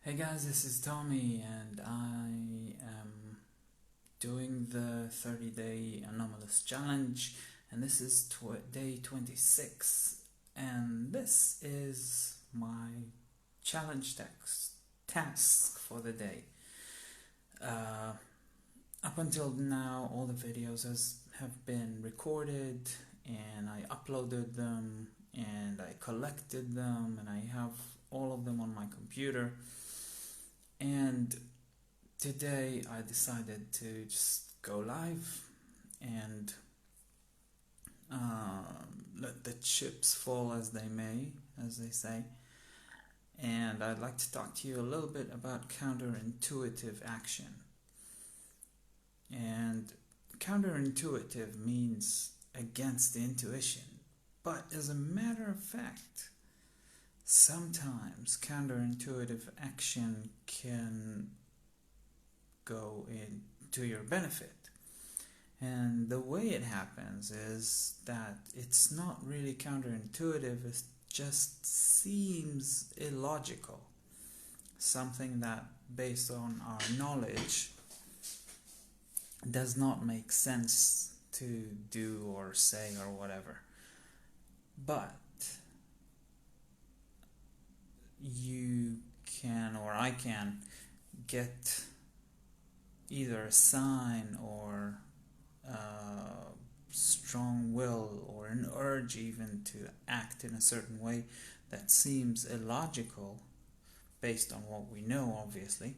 Hey guys, this is Tommy, and I am doing the 30-day Anomalous challenge, and this is day 26, and this is my challenge task for the day. Up until now, all the videos have been recorded, and I uploaded them, and I collected them, and I have all of them on my computer. And today I decided to just go live and let the chips fall as they may, as they say. And I'd like to talk to you a little bit about counterintuitive action. And counterintuitive means against the intuition. But as a matter of fact, sometimes counterintuitive action can go into your benefit. And the way it happens is that it's not really counterintuitive, it just seems illogical. Something that, based on our knowledge, does not make sense to do or say or whatever. But you can, or I can, get either a sign or strong will or an urge even to act in a certain way that seems illogical based on what we know, obviously.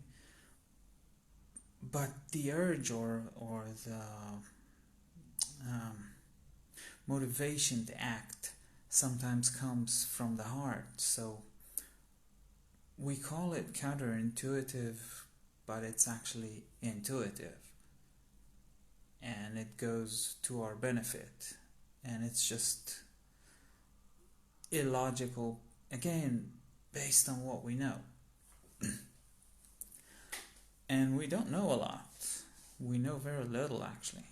But the urge or the motivation to act sometimes comes from the heart. So we call it counterintuitive, but it's actually intuitive. And it goes to our benefit. And it's just illogical, again, based on what we know. And we don't know a lot. We know very little, actually.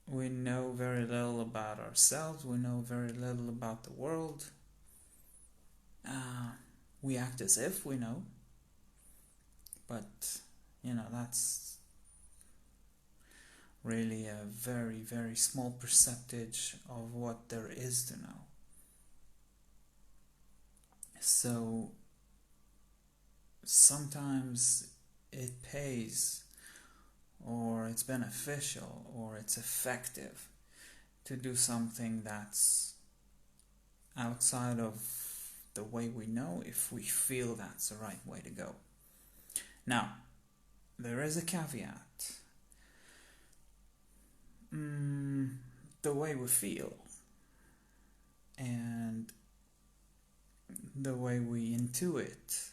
We know very little about ourselves. We know very little about the world. We act as if we know. But, that's really a very, very small percentage of what there is to know. So sometimes it pays, or it's beneficial, or it's effective to do something that's outside of the way we know if we feel that's the right way to go. Now, there is a caveat. The way we feel and the way we intuit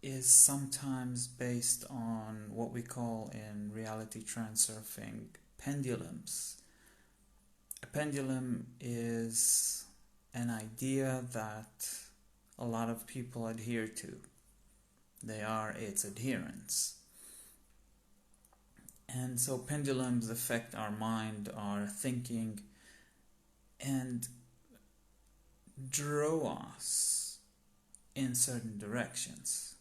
is sometimes based on what we call in reality transurfing pendulums. A pendulum is an idea that a lot of people adhere to. They are its adherents. And so pendulums affect our mind, our thinking, and draw us in certain directions.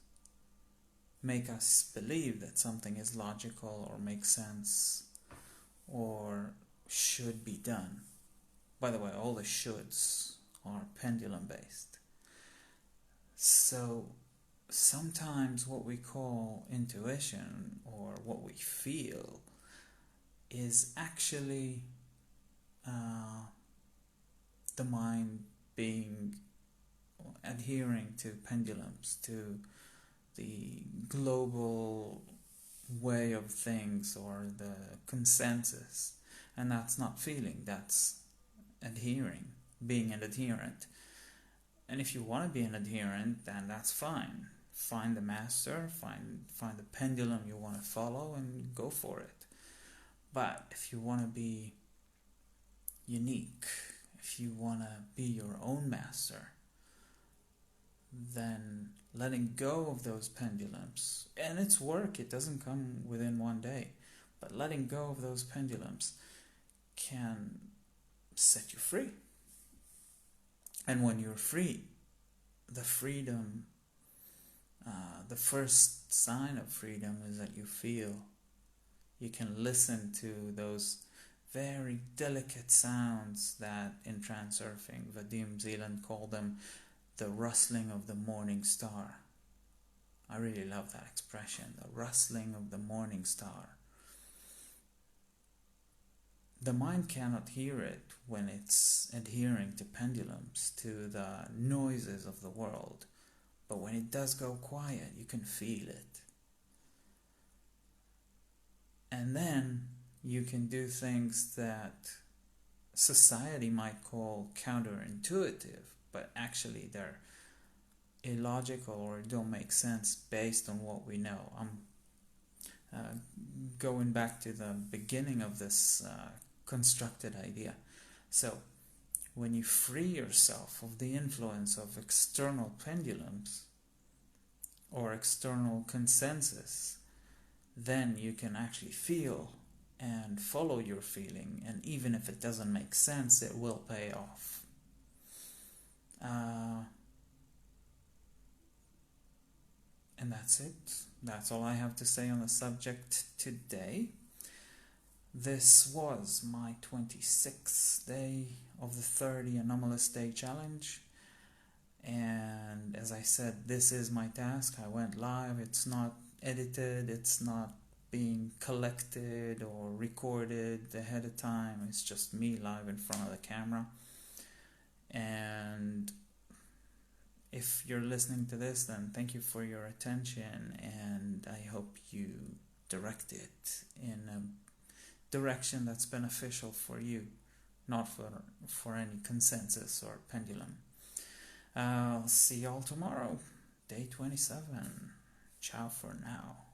Make us believe that something is logical or makes sense or should be done. By the way, all the shoulds are pendulum based. So sometimes what we call intuition or what we feel is actually the mind adhering to pendulums, to the global way of things or the consensus. And that's not feeling, that's adhering, being an adherent. And if you want to be an adherent, then that's fine. Find the master, find the pendulum you want to follow, and go for it. But if you want to be unique, if you want to be your own master, then letting go of those pendulums, and it's work, it doesn't come within one day, but letting go of those pendulums can set you free. And when you're free, the freedom, the first sign of freedom is that you feel. You can listen to those very delicate sounds that in transurfing, Vadim Zeland called them the rustling of the morning star. I really love that expression, the rustling of the morning star. The mind cannot hear it when it's adhering to pendulums, to the noises of the world. But when it does go quiet, you can feel it. And then you can do things that society might call counterintuitive, but actually they're illogical or don't make sense based on what we know. I'm going back to the beginning of this constructed idea. So, when you free yourself of the influence of external pendulums or external consensus, then you can actually feel and follow your feeling, and even if it doesn't make sense, it will pay off. And that's it. That's all I have to say on the subject today. This was my 26th day of the 30 Anomalous Day Challenge. And as I said, this is my task. I went live. It's not edited. It's not being collected or recorded ahead of time. It's just me live in front of the camera. And if you're listening to this, then thank you for your attention, and I hope you direct it in a direction that's beneficial for you, not for any consensus or pendulum. I'll see y'all tomorrow, day 27. Ciao for now.